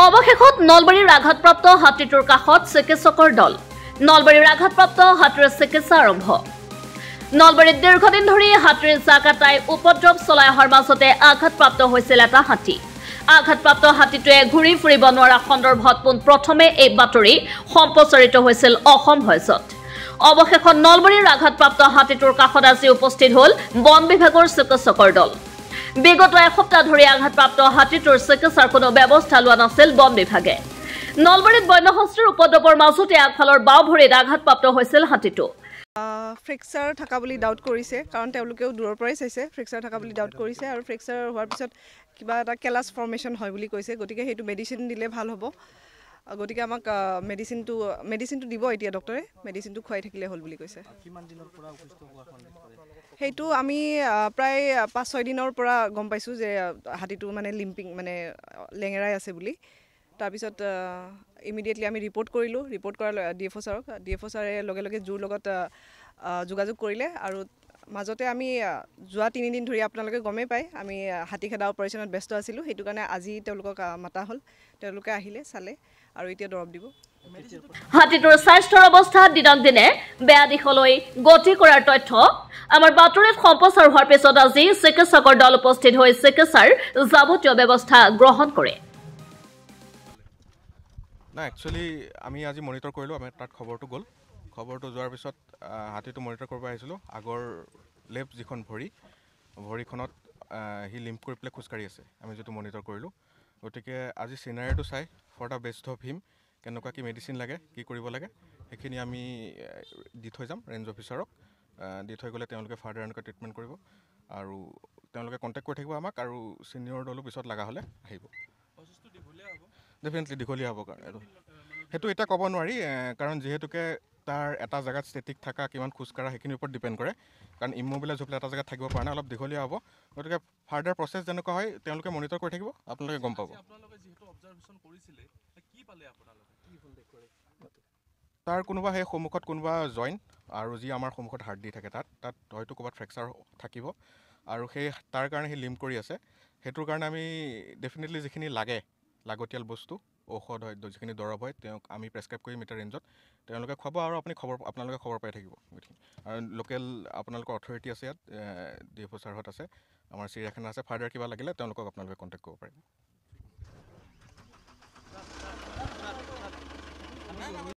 অৱশেষত নলবাৰীৰ আঘাতপ্ৰাপ্ত হাতীটোৰ কাষত চিকিৎসকৰ দল। নলবাৰীৰ আঘাতপ্ৰাপ্ত হাতীৰ চিকিৎসা আৰম্ভ। নলবাৰীত দীৰ্ঘদিন ধৰি হাতীৰ জাকাতাই উপদ্ৰৱ চলাই অহাৰ মাজতে আঘাতপ্ৰাপ্ত হৈছিল এটা হাতী। আঘাতপ্ৰাপ্ত হাতীটোৱে ঘূৰি ফুৰিব নোৱাৰা সন্দৰ্ভত পোনপ্ৰথমে এই বাতৰি সম্প্ৰচাৰিত হৈছিল অসম ভইচত। অৱশেষত নলবাৰীৰ আঘাতপ্ৰাপ্ত হাতীটোৰ কাষত আজি উপস্থিত হ'ল বন বিভাগৰ চিকিৎসকৰ দল। বিগত এসপ্তাহ ধৰি আঘাতপ্ৰাপ্ত হাতীটোৰ চিকিৎসাৰ কোনো ব্যৱস্থা লোৱা নাছিল বন বিভাগে। নলবাৰীত বন্যহস্তীৰ উপদ্ৰৱৰ মাজতে আগফালৰ বাওঁ ভৰিত আঘাতপ্ৰাপ্ত হৈছিল হাতীটো। ফ্ৰেকচাৰ থকা বুলি ডাউট কৰিছে, কাৰণ তেওঁলোকেও দূৰৰ পৰাই চাইছে। ফ্ৰেকচাৰ থকা বুলি ডাউট কৰিছে আৰু ফ্ৰেকচাৰ হোৱাৰ পিছত কিবা এটা কেলাছ ফৰ্মেশ্যন হয় বুলি কৈছে। গতিকে সেইটো মেডিচিন দিলে ভাল হ'ব। গতিকে আমাক মেডিচিনটো দিব এতিয়া ডক্টৰে। মেডিচিনটো খুৱাই থাকিলে হ'ল বুলি কৈছে। সেইটো আমি প্ৰায় 5-6 দিনৰ পৰা গম পাইছোঁ যে হাতীটো মানে লিম্পিং মানে লেঙেৰাই আছে বুলি। তাৰপিছত ইমিডিয়েটলি আমি ৰিপৰ্ট কৰিলোঁ। ৰিপৰ্ট কৰাৰ DFO ছাৰক। DFO ছাৰে লগে লগে জুৰ লগত যোগাযোগ কৰিলে আৰু মাজতে আমি যোৱা 3 দিন ধৰি আপোনালোকে গমেই পায় আমি হাতী খেদা অপাৰেশ্যনত ব্যস্ত আছিলোঁ। সেইটো কাৰণে আজি তেওঁলোকক মাতা হ'ল। তেওঁলোকে আহিলে, চালে আৰু এতিয়া দৰৱ দিব। হাতীটোৰ স্বাস্থ্যৰ অৱস্থা দিনক দিনে বেয়া দিশলৈ গতি কৰাৰ তথ্য আমাৰ বাতৰিত সম্প্ৰচাৰ হোৱাৰ পিছত আজি চিকিৎসকৰ দল উপস্থিত হৈ চিকিৎসাৰ যাৱতীয় ব্যৱস্থা গ্ৰহণ কৰে। না একচুৱেলি আমি আজি মনিটৰ কৰিলোঁ। আমি তাত খবৰটো গ'ল। খবৰটো যোৱাৰ পিছত হাতীটো মনিটৰ কৰিব আহিছিলোঁ। আগৰ লেফ্ট যিখন ভৰিখনত সি লিম্প কৰি পেলাই খোজকাঢ়ি আছে, আমি যিটো মনিটৰ কৰিলোঁ। গতিকে আজি চিনাৰীটো চাই for the best of him কেনেকুৱা কি মেডিচিন লাগে, কি কৰিব লাগে, সেইখিনি আমি দি থৈ যাম ৰেঞ্জ অফিচাৰক। দি থৈ গ'লে তেওঁলোকে ফাৰ্ডাৰ এনেকুৱা ট্ৰিটমেণ্ট কৰিব আৰু তেওঁলোকে কণ্টেক্ট কৰি থাকিব আমাক আৰু ছিনিয়ৰ দলো পিছত লগা হ'লে আহিব। ডেফিনেটলি দীঘলীয়া হ'ব কাৰণ সেইটো এতিয়া ক'ব নোৱাৰি, কাৰণ যিহেতুকে তাৰ এটা জেগাত ষ্টেটিক থকা কিমান খোজকাঢ়া সেইখিনিৰ ওপৰত ডিপেণ্ড কৰে। কাৰণ ইমোবিলাইজ হৈ পেলাই এটা জেগাত থাকিব পৰা নাই, অলপ দীঘলীয়া হ'ব। গতিকে ফাৰ্ডাৰ প্ৰচেছ যেনেকুৱা হয় তেওঁলোকে মনিটৰ কৰি থাকিব, আপোনালোকে গম পাব। তাৰ কোনোবা সেই সন্মুখত কোনোবা জইণ্ট আৰু যি আমাৰ সন্মুখত হাৰ্ট দি থাকে তাত হয়তো ক'ৰবাত ফ্ৰেকচাৰ থাকিব আৰু তাৰ কাৰণে সি লিম্প কৰি আছে। সেইটোৰ কাৰণে আমি ডেফিনেটলি যিখিনি লাগতিয়াল বস্তু ঔষধ হয়, যিখিনি দৰৱ হয় তেওঁক আমি প্ৰেছক্ৰাইব কৰিম এটা ৰেঞ্জত। তেওঁলোকে খুৱাব আৰু আপোনালোকে খবৰ পাই থাকিব। আৰু লোকেল আপোনালোকৰ অথৰিটি আছে ইয়াত, DFO ছাৰহঁত আছে, আমাৰ চিৰিয়াখানা আছে। ফাৰ্ডাৰ কিবা লাগিলে তেওঁলোকক আপোনালোকে কণ্টেক্ট কৰিব পাৰিব।